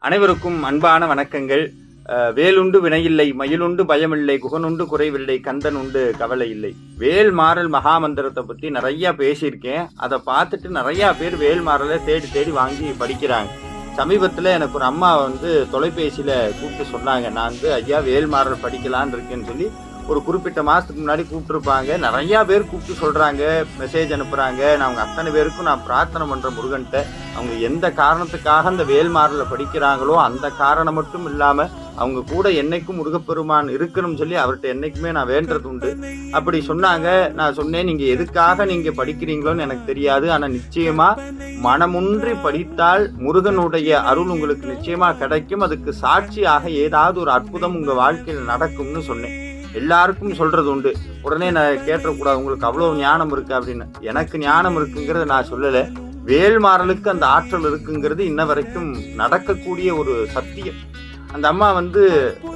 அனைவருக்கும் அன்பான வணக்கங்கள். வேலுண்டு வினையில்லை, மயிலுண்டு பயமில்லை, குகனுண்டு குறைவில்லை, கந்தன் உண்டு கவலை இல்லை. வேல் மாறல் மகாமந்திரத்தை பற்றி நிறையா பேசியிருக்கேன். அதை பார்த்துட்டு நிறையா பேர் வேல் மாறலை தேடி தேடி வாங்கி படிக்கிறாங்க. சமீபத்தில் எனக்கு ஒரு அம்மா தொலைபேசியில் கூப்பிட்டு சொன்னாங்க, நான் ஐயா வேல் மாறல் படிக்கலான்னு இருக்கேன்னு சொல்லி ஒரு குறிப்பிட்ட மாதத்துக்கு முன்னாடி கூப்பிட்டுருப்பாங்க. நிறையா பேர் கூப்பிட்டு சொல்கிறாங்க, மெசேஜ் அனுப்புகிறாங்க. நான் அவங்க அத்தனை பேருக்கும் நான் பிரார்த்தனை பண்ணுற முருகன்கிட்ட அவங்க எந்த காரணத்துக்காக அந்த வேல் மாறலை படிக்கிறாங்களோ அந்த காரணம் மட்டும் இல்லாமல் அவங்க கூட என்னைக்கும் முருகப்பெருமான் இருக்கணும்னு சொல்லி அவர்கிட்ட என்னைக்குமே நான் வேண்டது உண்டு. அப்படி சொன்னாங்க. நான் சொன்னேன், நீங்கள் எதுக்காக நீங்கள் படிக்கிறீங்களோன்னு எனக்கு தெரியாது, ஆனால் நிச்சயமாக மனமுன்றி படித்தால் முருகனுடைய அருள் உங்களுக்கு நிச்சயமாக கிடைக்கும். அதுக்கு சாட்சியாக ஏதாவது ஒரு அற்புதம் உங்கள் வாழ்க்கையில் நடக்கும்னு சொன்னேன். எல்லாருக்கும் சொல்றது உண்டு. உடனே நான் கேட்டக்கூடாது, உங்களுக்கு அவ்வளோ ஞானம் இருக்கு அப்படின்னு. எனக்கு ஞானம் இருக்குங்கிறத நான் சொல்லலை. வேல் மாறலுக்கு அந்த ஆற்றல் இருக்குங்கிறது இன்ன வரைக்கும் நடக்கக்கூடிய ஒரு சத்தியம். அந்த அம்மா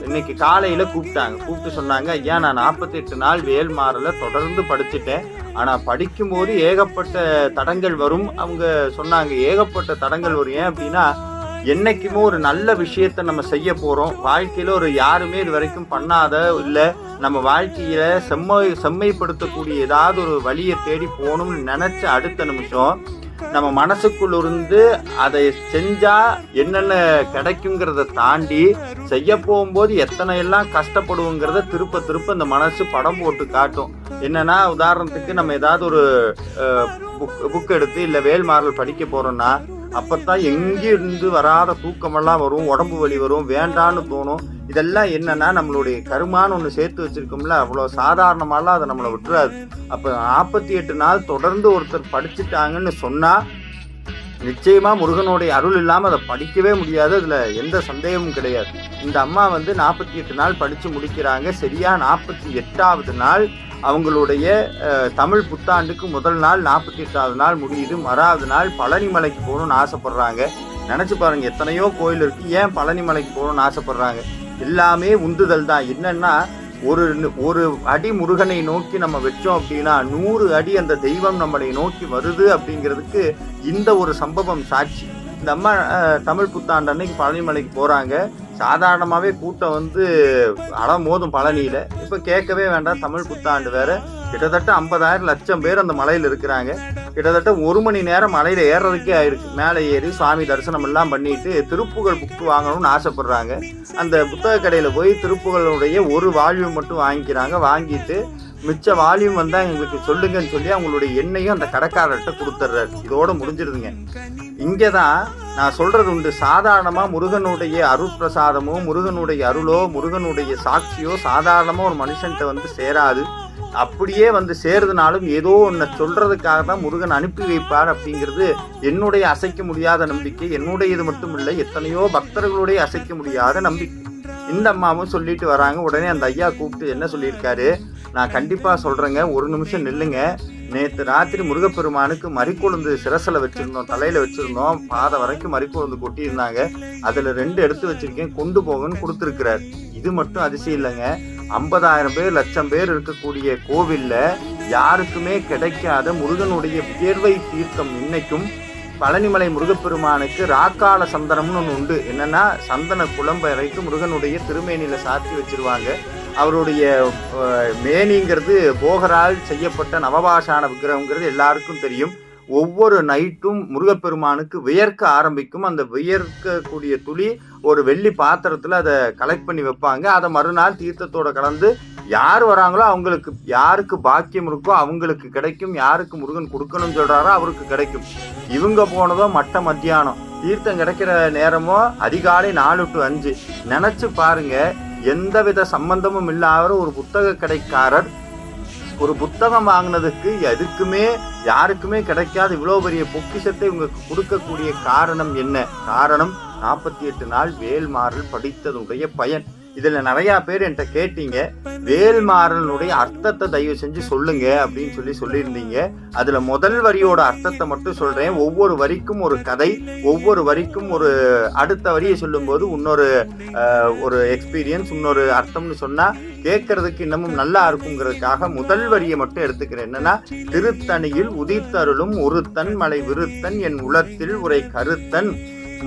இன்னைக்கு காலையில் கூப்பிட்டு சொன்னாங்க, ஐயா நான் 48 நாள் வேல் மாறலை தொடர்ந்து படிச்சுட்டேன். ஆனால் படிக்கும்போது ஏகப்பட்ட தடங்கள் வரும். அவங்க சொன்னாங்க, ஏகப்பட்ட தடங்கள் வரும். ஏன் அப்படின்னா, என்னைக்குமே ஒரு நல்ல விஷயத்த நம்ம செய்ய போகிறோம். வாழ்க்கையில் ஒரு யாருமே இது வரைக்கும் பண்ணாத, இல்லை நம்ம வாழ்க்கையில் செம்மைப்படுத்தக்கூடிய ஏதாவது ஒரு வழியை தேடி போகணும்னு நினச்ச அடுத்த நிமிஷம் நம்ம மனசுக்குள்ள இருந்து அதை செஞ்சால் என்னென்ன கிடைக்குங்கிறத தாண்டி செய்ய போகும்போது எத்தனை எல்லாம் கஷ்டப்படுவோங்கிறத திருப்ப இந்த மனசு படம் போட்டு காட்டும். என்னன்னா, உதாரணத்துக்கு நம்ம ஏதாவது ஒரு புக் எடுத்து இல்லை வேல் மாறல் படிக்க போகிறோம்னா அப்பத்தான் எங்கிருந்து வராத தூக்கமெல்லாம் வரும், உடம்பு வலி வரும், வேண்டான்னு தோணும். இதெல்லாம் என்னன்னா, நம்மளுடைய கருமான்னு ஒன்று சேர்த்து வச்சிருக்கோம்ல, அவ்வளோ சாதாரணமாலாம் அதை நம்மளை விட்டுறாது. அப்போ 48 நாள் தொடர்ந்து ஒருத்தர் படிச்சுட்டாங்கன்னு சொன்னால் நிச்சயமா முருகனுடைய அருள் இல்லாமல் அதை படிக்கவே முடியாது. அதில் எந்த சந்தேகமும் கிடையாது. இந்த அம்மா 48 நாள் படித்து முடிக்கிறாங்க. சரியா 48வது நாள் அவங்களுடைய தமிழ் புத்தாண்டுக்கு முதல் நாள் 48வது நாள் முடியுது. மறாவது நாள் பழனி மலைக்கு போகணும்னு ஆசைப்படுறாங்க. நினச்சி பாருங்கள், எத்தனையோ கோயில் இருக்குது, ஏன் பழனி மலைக்கு போகணும்னு ஆசைப்படுறாங்க? எல்லாமே உந்துதல் தான். என்னன்னா, ஒரு அடி முருகனை நோக்கி நம்ம வச்சோம் அப்படின்னா 100 அடி அந்த தெய்வம் நம்மளை நோக்கி வருது அப்படிங்கிறதுக்கு இந்த ஒரு சம்பவம் சாட்சி. இந்த அம்மா தமிழ் புத்தாண்டு அன்னைக்கு பழனிமலைக்கு போகிறாங்க. சாதாரணமாகவே கூட்டம் அலமோதும் பழனியில். இப்போ கேட்கவே வேண்டாம், தமிழ் புத்தாண்டு வேறு. கிட்டத்தட்ட 50,000 லட்சம் பேர் அந்த மலையில் இருக்கிறாங்க. கிட்டத்தட்ட 1 மணி நேரம் மலையில் ஏறுறதுக்கே ஆயிருக்கு. மேலே ஏறி சுவாமி தரிசனம் எல்லாம் பண்ணிட்டு திருப்புகழ் புக்கு வாங்கணும்னு ஆசைப்படுறாங்க. அந்த புத்தக கடையில் போய் திருப்புகளுடைய ஒரு வால்யூம் மட்டும் வாங்கிக்கிறாங்க. வாங்கிட்டு மிச்ச வால்யூம் எங்களுக்கு சொல்லுங்கன்னு சொல்லி அவங்களுடைய எண்ணையும் அந்த கடைக்காரர்கிட்ட கொடுத்துட்றாரு. இதோட முடிஞ்சிருதுங்க. இங்கே தான் நான் சொல்றது உண்டு, சாதாரணமாக முருகனுடைய அருட்பிரசாதமோ, முருகனுடைய அருளோ, முருகனுடைய சாட்சியோ சாதாரணமாக ஒரு மனுஷன்கிட்ட சேராது. அப்படியே சேருதுனாலும் ஏதோ ஒன்று சொல்றதுக்காக தான் முருகன் அனுப்பி வைப்பார் அப்படிங்கிறது என்னுடைய அசைக்க முடியாத நம்பிக்கை. என்னுடையது மட்டும் இல்லை, எத்தனையோ பக்தர்களுடைய அசைக்க முடியாத நம்பிக்கை. இந்த அம்மாவும் சொல்லிட்டு வராங்க. உடனே அந்த ஐயா கூப்பிட்டு என்ன சொல்லியிருக்காரு, நான் கண்டிப்பாக சொல்கிறேங்க, ஒரு நிமிஷம் நில்லுங்க. நேற்று ராத்திரி முருகப்பெருமானுக்கு மறிக்கொழுந்து சிரசில் வச்சுருந்தோம், தலையில் வச்சுருந்தோம், பாதை வரைக்கும் மறிக்கொழுந்து கொட்டியிருந்தாங்க. அதில் 2 எடுத்து வச்சுருக்கேன், கொண்டு போகணும்னு கொடுத்துருக்கிறார். இது மட்டும் அதிசயம் இல்லைங்க, 50,000 பேர் லட்சம் பேர் இருக்கக்கூடிய கோவிலில் யாருக்குமே கிடைக்காத முருகனுடைய வியர்வை தீர்த்தம் இன்னைக்கும் பழனிமலை முருகப்பெருமானுக்கு ராக்கால சந்தனம்னு ஒன்று உண்டு. என்னன்னா, சந்தன குழம்பை வரைக்கு முருகனுடைய திருமேனியில் சாத்தி வச்சிருவாங்க. அவருடைய மேனிங்கிறது போகரால் செய்யப்பட்ட நவபாஷான விக்கிரகங்கிறது எல்லாருக்கும் தெரியும். ஒவ்வொரு நைட்டும் முருகப்பெருமானுக்கு வியர்க்க ஆரம்பிக்கும். அந்த வியர்க்கக்கூடிய துளி ஒரு வெள்ளி பாத்திரத்தில் அதை கலெக்ட் பண்ணி வைப்பாங்க. அதை மறுநாள் தீர்த்தத்தோடு கலந்து யார் வராங்களோ அவங்களுக்கு, யாருக்கு பாக்கியம் இருக்கோ அவங்களுக்கு கிடைக்கும். யாருக்கு முருகன் கொடுக்கணும்னு சொல்கிறாரோ அவருக்கு கிடைக்கும். இவங்க போனதோ மட்ட மத்தியானம், தீர்த்தம் கிடைக்கிற நேரமோ அதிகாலை 4 to 5. நினச்சி பாருங்க, எந்தவித சம்பந்தமும் இல்லாத ஒரு புத்தக கடைக்காரர் ஒரு புத்தகம் வாங்கினதுக்கு எதுக்குமே யாருக்குமே கிடைக்காத இவ்வளோ பெரிய பொக்கிஷத்தை உங்களுக்கு கொடுக்கக்கூடிய காரணம் என்ன? காரணம் 48 நாள் வேல் மாறல் படித்ததுடைய பயன். இதில் நிறையா பேர் என்கிட்ட கேட்டீங்க, வேல் மாறலுடைய அர்த்தத்தை தயவு செஞ்சு சொல்லுங்க அப்படின்னு சொல்லியிருந்தீங்க. அதில் முதல் வரியோட அர்த்தத்தை மட்டும் சொல்கிறேன். ஒவ்வொரு வரிக்கும் ஒரு கதை, ஒவ்வொரு வரிக்கும் ஒரு அடுத்த வரியை சொல்லும்போது ஒரு எக்ஸ்பீரியன்ஸ், இன்னொரு அர்த்தம்னு சொன்னால் கேட்கறதுக்கு இன்னமும் நல்லா இருக்குங்கிறதுக்காக முதல் வரியை மட்டும் எடுத்துக்கிறேன். என்னன்னா, திருத்தணியில் உதித்தருளும் ஒருத்தன் மலை விருத்தன் என் உளத்தில் உரை கருத்தன்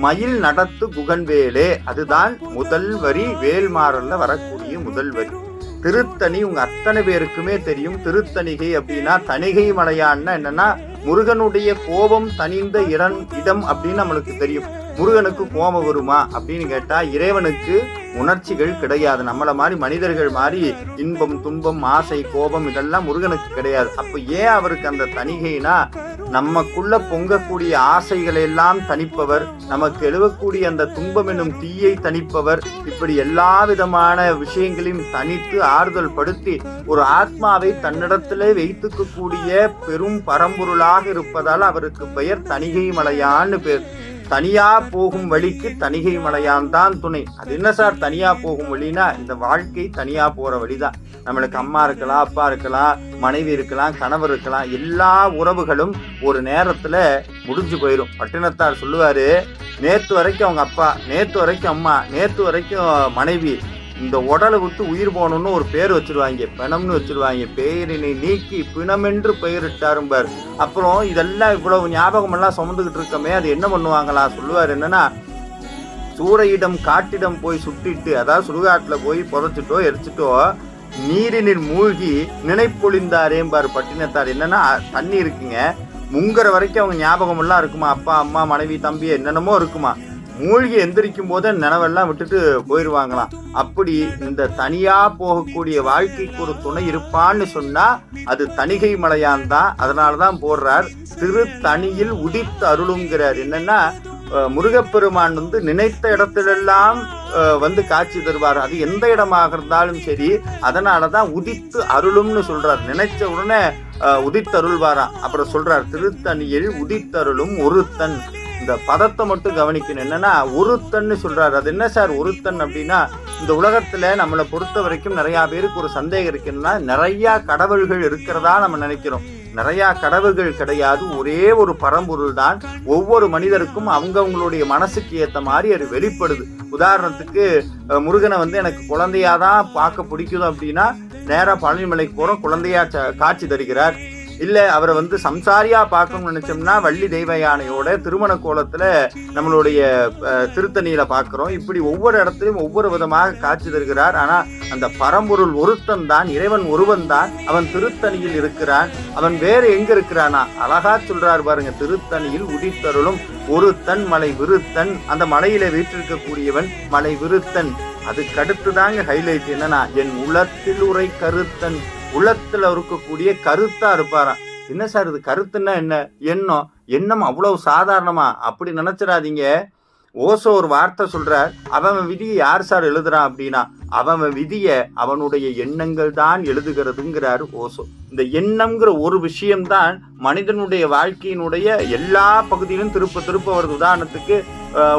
மயில் நடத்து குகன் வேலே. அதுதான் முதல் வரி, வேல்மாறல்ல வரக்கூடிய முதல் வரி. திருத்தணி உங்க அத்தனை பேருக்குமே தெரியும். திருத்தணிகை அப்படின்னா தணிகை மலையான்னா என்னன்னா முருகனுடைய கோபம் தணிந்த இடம் அப்படின்னு நம்மளுக்கு தெரியும். முருகனுக்கு கோபம் வருமா அப்படின்னு கேட்டா இறைவனுக்கு உணர்ச்சிகள் கிடையாது. நம்மள மாதிரி மனிதர்கள் மாதிரி இன்பம், துன்பம், ஆசை, கோபம் இதெல்லாம் முருகனுக்கு கிடையாது. அப்ப ஏன் அவருக்கு அந்த தணிகைனா நமக்குள்ள பொங்கக்கூடிய ஆசைகளை எல்லாம் தணிப்பவர், நமக்கு எழுவக்கூடிய அந்த துன்பம் என்னும் தீயை தணிப்பவர். இப்படி எல்லா விதமான விஷயங்களையும் தணித்து ஆறுதல் படுத்தி ஒரு ஆத்மாவை தன்னிடத்திலே வைத்துக்க கூடிய பெரும் பரம்பொருளாக இருப்பதால் அவருக்கு பெயர் தணிகை மலையான்னு பேர். தனியா போகும் வழிக்கு தணிகை மலையான் தான் துணை. அது என்ன சார் தனியா போகும் வழினா, இந்த வாழ்க்கை தனியா போற வழிதான். நம்மளுக்கு அம்மா இருக்கலாம், அப்பா இருக்கலாம், மனைவி இருக்கலாம், கணவர் இருக்கலாம். எல்லா உறவுகளும் ஒரு நேரத்துல முடிஞ்சு போயிடும். பட்டினத்தார் சொல்லுவாரு, நேத்து வரைக்கும் அவங்க அப்பா, நேத்து வரைக்கும் அம்மா, நேத்து வரைக்கும் மனைவி, இந்த உடலை விட்டு உயிர் போகணும்னு ஒரு பேர் வச்சிருவாங்க, பிணம்னு வச்சிருவாங்க. பெயரினை நீக்கி பிணமென்று பெயரிட்டாரும்பார். அப்புறம் இதெல்லாம் இவ்வளவு ஞாபகம் எல்லாம் சுமந்துகிட்டு இருக்கமே, அது என்ன பண்ணுவாங்களா? சொல்லுவார் என்னன்னா, சூறையிடம் காட்டிடம் போய் சுட்டிட்டு, அதாவது சுடுகாட்டுல போய் புதைச்சிட்டோ எரிச்சிட்டோ நீரினில் மூழ்கி நினைப்பொழிந்தாரேம்பார் பட்டினத்தார். என்னன்னா தண்ணி இருக்குங்க, முங்குற வரைக்கும் அவங்க ஞாபகம் எல்லாம் இருக்குமா, அப்பா அம்மா மனைவி தம்பி என்னென்னமோ இருக்குமா, மூழ்கி எந்திரிக்கும் போது நினைவெல்லாம் விட்டுட்டு போயிடுவாங்களாம். அப்படி இந்த தனியா போகக்கூடிய வாழ்க்கைக்கு ஒரு துணை இருப்பான்னு சொன்னா அது தணிகை மலையான் தான். அதனாலதான் போடுறார் திருத்தணியில் உதித்து அருளுங்கிறார். என்னன்னா முருகப்பெருமான் நினைத்த இடத்திலெல்லாம் காட்சி தருவார். அது எந்த இடமாக இருந்தாலும் சரி, அதனாலதான் உதித்து அருளும்னு சொல்றார். நினைச்ச உடனே உதித்தருள்வாராம். அப்புறம் சொல்றார் திருத்தணியில் உதித்தருளும் ஒருத்தன். இந்த பதத்தை மட்டும் கவனிக்கணும். என்னன்னா ஒருத்தன்னு சொல்றாரு. அது என்ன சார் ஒருத்தன் அப்படின்னா, இந்த உலகத்துல நம்மளை பொறுத்த வரைக்கும் நிறைய பேருக்கு ஒரு சந்தேகம் இருக்குன்னா, நிறைய கடவுள்கள் இருக்கிறதா நம்ம நினைக்கிறோம். நிறைய கடவுள்கள் கிடையாது, ஒரே ஒரு பரம்பொருள் தான். ஒவ்வொரு மனிதருக்கும் அவங்களுடைய மனசுக்கு ஏற்ற மாதிரி அது வெளிப்படுது. உதாரணத்துக்கு முருகனை எனக்கு குழந்தையாதான் பார்க்க பிடிக்குது அப்படின்னா நேரா பழனிமலைக்கு போறோம், குழந்தையா காட்சி தருகிறார். இல்ல அவரை சம்சாரியா பார்க்கணும்னு நினைச்சோம்னா வள்ளி தெய்வ யானையோட திருமண கோலத்துல நம்மளுடைய திருத்தணியில பார்க்கிறோம். இப்படி ஒவ்வொரு இடத்துலையும் ஒவ்வொரு விதமாக காட்சி தருகிறார். ஆனா அந்த பரம்பொருள் ஒருத்தன் தான், இறைவன் ஒருவன் தான். அவன் திருத்தணியில் இருக்கிறான். அவன் வேற எங்க இருக்கிறானா? அழகா சொல்றார் பாருங்க, திருத்தணியில் உதித்தருளும் ஒருத்தன் மலை விருத்தன். அந்த மலையில வீற்றிருக்கக்கூடியவன் மலை விருத்தன். அதுக்கு அடுத்துதாங்க ஹைலைட். என்னன்னா என் உளத்தில் உரை கருத்தன். உள்ளத்துல இருக்கக்கூடிய கருத்தா இருப்பாராம். என்ன சார் இது கருத்துன்னா என்ன? எண்ணம் அவ்வளவு சாதாரணமா அப்படி நினைச்சிடாதீங்க. ஓசோ ஒரு வார்த்தை சொல்றார், அவன் விதியை யார் சார் எழுதுறான் அப்படின்னா, அவன் விதிய அவனுடைய எண்ணங்கள் தான் எழுதுகிறதுங்கிறாரு ஓசோ. இந்த எண்ணம்ங்கிற ஒரு விஷயம்தான் மனிதனுடைய வாழ்க்கையினுடைய எல்லா பகுதியிலும் திருப்ப வருது. உதாரணத்துக்கு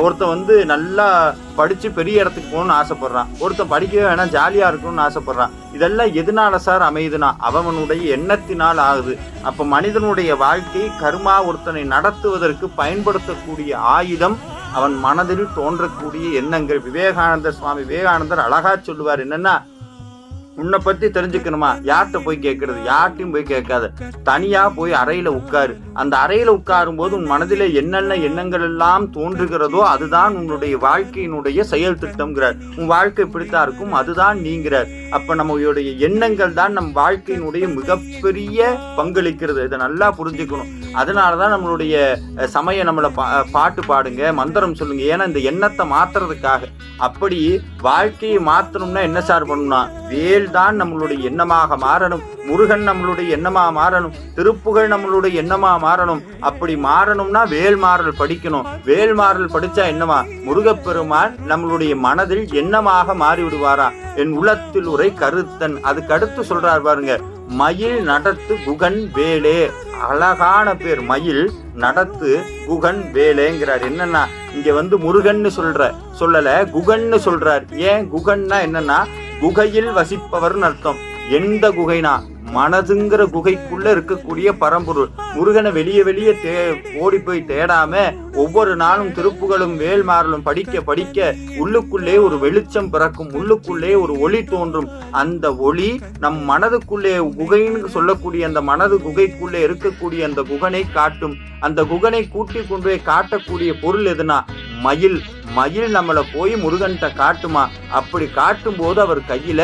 ஒருத்தன் நல்லா படிச்சு பெரிய இடத்துக்கு போகணும்னு ஆசைப்படுறான், ஒருத்தன் படிக்கவே வேணாம் ஜாலியா இருக்கணும்னு ஆசைப்படுறான். இதெல்லாம் எதனால சார் அமையுதுன்னா அவனுடைய எண்ணத்தினால் ஆகுது. அப்ப மனிதனுடைய வாழ்க்கை கர்மா ஒருத்தனை நடத்துவதற்கு பயன்படுத்தக்கூடிய ஆயுதம் அவன் மனதில் தோன்றக்கூடிய எண்ணங்கள். சுவாமி விவேகானந்தர் அழகா சொல்லுவார். என்னன்னா, உன்னை பத்தி தெரிஞ்சுக்கணுமா, யார்கிட்ட போய் கேட்கறது? யார்ட்டையும் போய் கேட்காத, தனியா போய் அறையில உட்காரு. அந்த அறையில உட்காரும் போது உன் மனதிலே என்னென்ன எண்ணங்கள் எல்லாம் தோன்றுகிறதோ அதுதான் உன்னுடைய வாழ்க்கையினுடைய செயல் திட்டம்ங்கிறார். உன் வாழ்க்கை இப்படித்தான் இருக்கும், அதுதான் நீங்கிறார். அப்ப நம்மளுடைய எண்ணங்கள் தான் நம் வாழ்க்கையினுடைய மிகப்பெரிய பங்களிக்கிறது. இதை நல்லா புரிஞ்சுக்கணும். அதனாலதான் நம்மளுடைய சமயம் நம்மளை பாட்டு பாடுங்க, மந்திரம் சொல்லுங்க. ஏன்னா இந்த எண்ணத்தை மாத்துறதுக்காக. அப்படி வாழ்க்கையை மாத்தணும்னா என்ன சார் பண்ணணும்னா, வேல் தான் நம்மளுடைய எண்ணமாக மாறணும், முருகன் நம்மளுடைய எண்ணமாக மாறணும், திருப்புகழ் நம்மளுடைய எண்ணமாக மாறணும். அப்படி மாறணும்னா வேல்மாறல் படிக்கணும். வேல்மாறல் படிச்சா என்னவா, முருகப்பெருமான் நம்மளுடைய மனதில் எண்ணமாக மாறி விடுவாரா. என் உள்ளத்தில் உரை கருத்தன். அதுக்கு அடுத்து சொல்றார் பாருங்க, மயில் நடத்து குகன் வேலே. அழகான பேர், மயில் நடத்து குகன் வேலேங்கிறார். என்னன்னா இங்க முருகன்னு சொல்லல, குகன்னு சொல்றார். ஏன் குகன்னா என்னன்னா குகையில் வசிப்பவர்னு அர்த்தம். எந்த குகைனா மனதுங்கிற குகைக்குள்ள இருக்கக்கூடிய பரம்பொருள். முருகனை வெளியே ஓடி போய் தேடாம ஒவ்வொரு நாளும் திருப்புகளும் வேல்மாறலும் படிக்க உள்ளுக்குள்ளே ஒரு வெளிச்சம் பிறக்கும், உள்ளுக்குள்ளே ஒரு ஒளி தோன்றும். அந்த ஒளி நம் மனதுக்குள்ளே குகைன்னு சொல்லக்கூடிய அந்த மனது குகைக்குள்ளே இருக்கக்கூடிய அந்த குகனை காட்டும். அந்த குகனை கூட்டி கொண்டு போய் காட்டக்கூடிய பொருள் எதுனா மயில் நம்மளை போய் முருகன்கிட்ட காட்டுமா. அப்படி காட்டும் போது அவர் கையில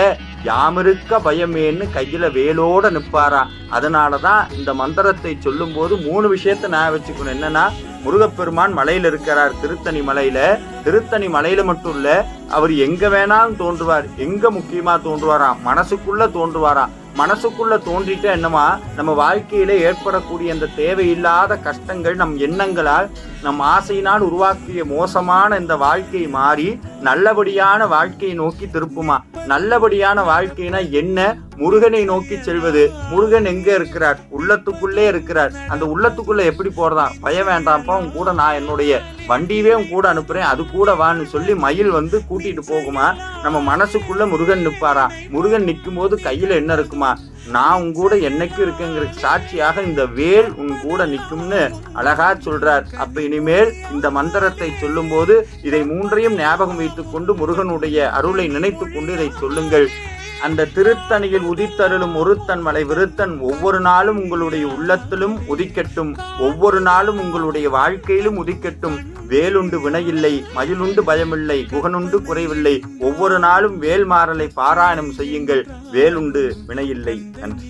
யாமிருக்க பயமேன்னு கையில வேலோட நிற்பாரா. அதனாலதான் இந்த மந்திரத்தை சொல்லும் போது 3 விஷயத்தை நான் வச்சுக்கணும். என்னன்னா, முருகப்பெருமான் மலையில இருக்கிறார், திருத்தணி மலையில மட்டும் இல்ல, அவர் எங்க வேணாலும் தோன்றுவார். எங்க முக்கியமா தோன்றுவாராம், மனசுக்குள்ள தோன்றுவாராம். மனசுக்குள்ள தோன்றிட்டு என்னமா, நம்ம வாழ்க்கையில ஏற்படக்கூடிய அந்த தேவையில்லாத கஷ்டங்கள் நம் எண்ணங்களால் நம் ஆசையினால் உருவாக்கிய மோசமான இந்த வாழ்க்கை மாறி நல்லபடியான வாழ்க்கையை நோக்கி திருப்புமா. நல்லபடியான வாழ்க்கைனா என்ன? முருகனை நோக்கி செல்வது. முருகன் எங்க இருக்கிறார்? உள்ளத்துக்குள்ளே இருக்கிறார். அந்த உள்ளத்துக்குள்ள எப்படி போறதா? பயம் வேண்டாம்ப்பா, உன் கூட நான் என்னுடைய வண்டியவே உன் கூட அனுப்புறேன், அது கூட வான்னு சொல்லி மயில் வந்து கூட்டிட்டு போகுமா. நம்ம மனசுக்குள்ள முருகன் நிற்பாரா. முருகன் நிற்கும் போது கையில என்ன இருக்குமா, நான் உன் கூட என்னைக்கு இருக்குங்கிற சாட்சியாக இந்த வேல் உன் கூட நிற்கும்னு அழகா சொல்றார். அப்ப இனிமேல் இந்த மந்திரத்தை சொல்லும் போது இதை 3ஐயும் ஞாபகம் வைத்துக் கொண்டு முருகனுடைய அருளை நினைத்து கொண்டு இதை சொல்லுங்கள். அந்த திருத்தணியில் உதித்தருளும் ஒருத்தன் மலை விருத்தன் ஒவ்வொரு நாளும் உங்களுடைய உள்ளத்திலும் உதிக்கட்டும், ஒவ்வொரு நாளும் உங்களுடைய வாழ்க்கையிலும் உதிக்கட்டும். வேலுண்டு வினையில்லை, மயிலுண்டு பயமில்லை, குகனுண்டு குறைவில்லை. ஒவ்வொரு நாளும் வேல் மாறலை பாராயணம் செய்யுங்கள். வேலுண்டு வினையில்லை. நன்றி.